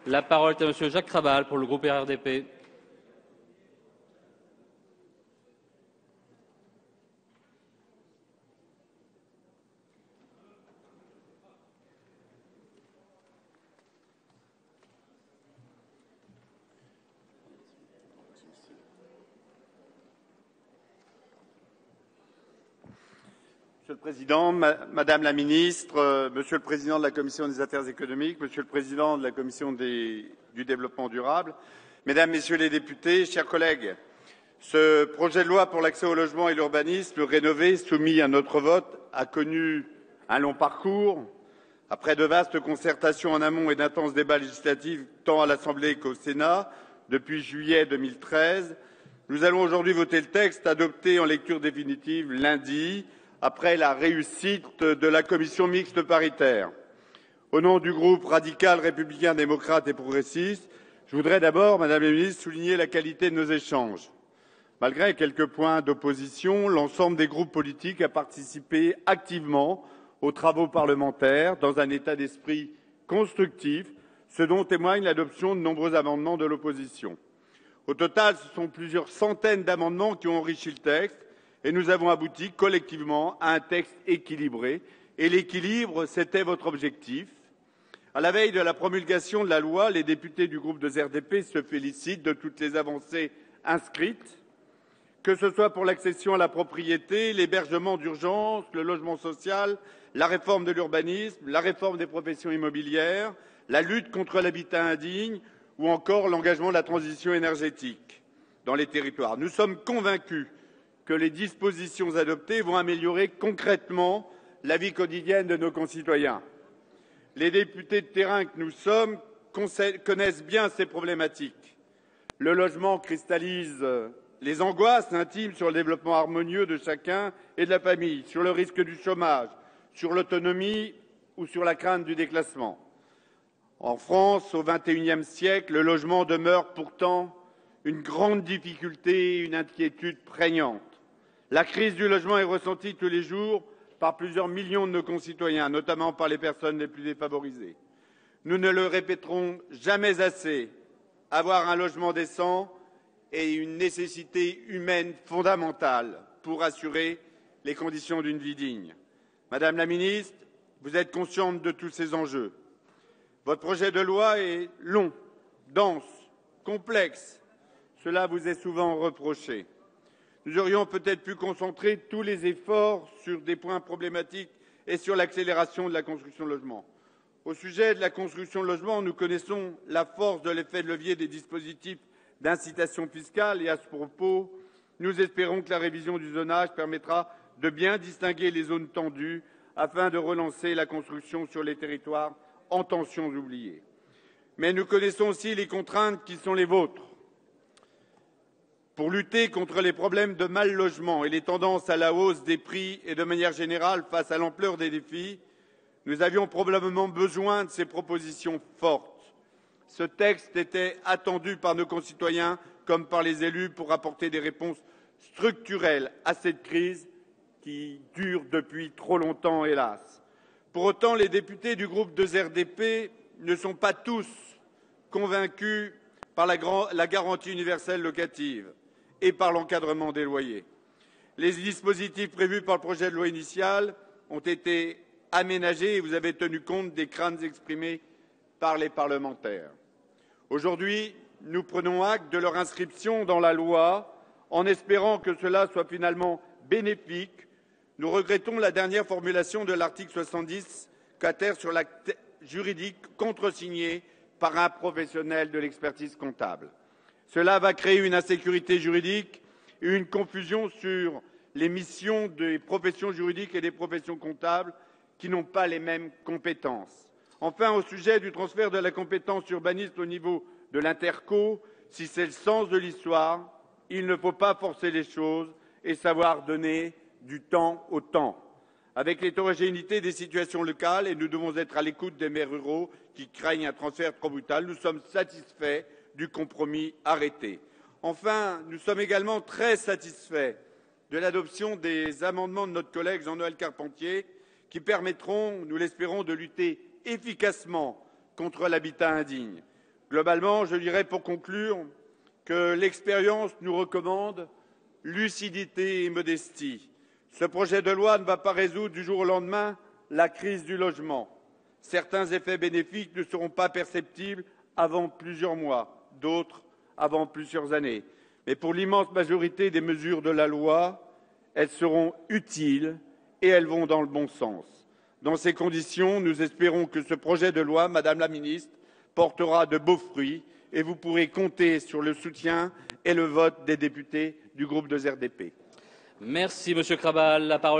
La parole est à Monsieur Jacques Krabal pour le groupe RRDP. Monsieur le Président, Madame la Ministre, Monsieur le Président de la Commission des affaires économiques, Monsieur le Président de la Commission du développement durable, Mesdames, Messieurs les députés, chers collègues, ce projet de loi pour l'accès au logement et l'urbanisme rénové soumis à notre vote a connu un long parcours. Après de vastes concertations en amont et d'intenses débats législatifs tant à l'Assemblée qu'au Sénat depuis juillet 2013, nous allons aujourd'hui voter le texte adopté en lecture définitive lundi, après la réussite de la commission mixte paritaire. Au nom du groupe radical, républicain, démocrate et progressiste, je voudrais d'abord, Madame la Ministre, souligner la qualité de nos échanges. Malgré quelques points d'opposition, l'ensemble des groupes politiques a participé activement aux travaux parlementaires dans un état d'esprit constructif, ce dont témoigne l'adoption de nombreux amendements de l'opposition. Au total, ce sont plusieurs centaines d'amendements qui ont enrichi le texte et nous avons abouti collectivement à un texte équilibré. Et l'équilibre, c'était votre objectif. À la veille de la promulgation de la loi, les députés du groupe des RDP se félicitent de toutes les avancées inscrites, que ce soit pour l'accession à la propriété, l'hébergement d'urgence, le logement social, la réforme de l'urbanisme, la réforme des professions immobilières, la lutte contre l'habitat indigne ou encore l'engagement de la transition énergétique dans les territoires. Nous sommes convaincus que les dispositions adoptées vont améliorer concrètement la vie quotidienne de nos concitoyens. Les députés de terrain que nous sommes connaissent bien ces problématiques. Le logement cristallise les angoisses intimes sur le développement harmonieux de chacun et de la famille, sur le risque du chômage, sur l'autonomie ou sur la crainte du déclassement. En France, au XXIe siècle, le logement demeure pourtant une grande difficulté et une inquiétude prégnante. La crise du logement est ressentie tous les jours par plusieurs millions de nos concitoyens, notamment par les personnes les plus défavorisées. Nous ne le répéterons jamais assez, avoir un logement décent est une nécessité humaine fondamentale pour assurer les conditions d'une vie digne. Madame la Ministre, vous êtes consciente de tous ces enjeux. Votre projet de loi est long, dense, complexe. Cela vous est souvent reproché. Nous aurions peut-être pu concentrer tous les efforts sur des points problématiques et sur l'accélération de la construction de logements. Au sujet de la construction de logements, nous connaissons la force de l'effet de levier des dispositifs d'incitation fiscale et à ce propos, nous espérons que la révision du zonage permettra de bien distinguer les zones tendues afin de relancer la construction sur les territoires en tension oubliés. Mais nous connaissons aussi les contraintes qui sont les vôtres. Pour lutter contre les problèmes de mal logement et les tendances à la hausse des prix et de manière générale face à l'ampleur des défis, nous avions probablement besoin de ces propositions fortes. Ce texte était attendu par nos concitoyens comme par les élus pour apporter des réponses structurelles à cette crise qui dure depuis trop longtemps, hélas. Pour autant, les députés du groupe 2RDP ne sont pas tous convaincus par la garantie universelle locative et par l'encadrement des loyers. Les dispositifs prévus par le projet de loi initial ont été aménagés et vous avez tenu compte des craintes exprimées par les parlementaires. Aujourd'hui, nous prenons acte de leur inscription dans la loi en espérant que cela soit finalement bénéfique. Nous regrettons la dernière formulation de l'article 70 quater sur l'acte juridique contresigné par un professionnel de l'expertise comptable. Cela va créer une insécurité juridique et une confusion sur les missions des professions juridiques et des professions comptables qui n'ont pas les mêmes compétences. Enfin, au sujet du transfert de la compétence urbaniste au niveau de l'interco, si c'est le sens de l'histoire, il ne faut pas forcer les choses et savoir donner du temps au temps. Avec l'hétérogénéité des situations locales, et nous devons être à l'écoute des maires ruraux qui craignent un transfert trop brutal, nous sommes satisfaits du compromis arrêté. Enfin, nous sommes également très satisfaits de l'adoption des amendements de notre collègue Jean-Noël Carpentier qui permettront, nous l'espérons, de lutter efficacement contre l'habitat indigne. Globalement, je dirais pour conclure que l'expérience nous recommande lucidité et modestie. Ce projet de loi ne va pas résoudre du jour au lendemain la crise du logement. Certains effets bénéfiques ne seront pas perceptibles avant plusieurs mois, d'autres avant plusieurs années. Mais pour l'immense majorité des mesures de la loi, elles seront utiles et elles vont dans le bon sens. Dans ces conditions, nous espérons que ce projet de loi, Madame la Ministre, portera de beaux fruits et vous pourrez compter sur le soutien et le vote des députés du groupe de RDP. Merci, Monsieur Krabal. La parole est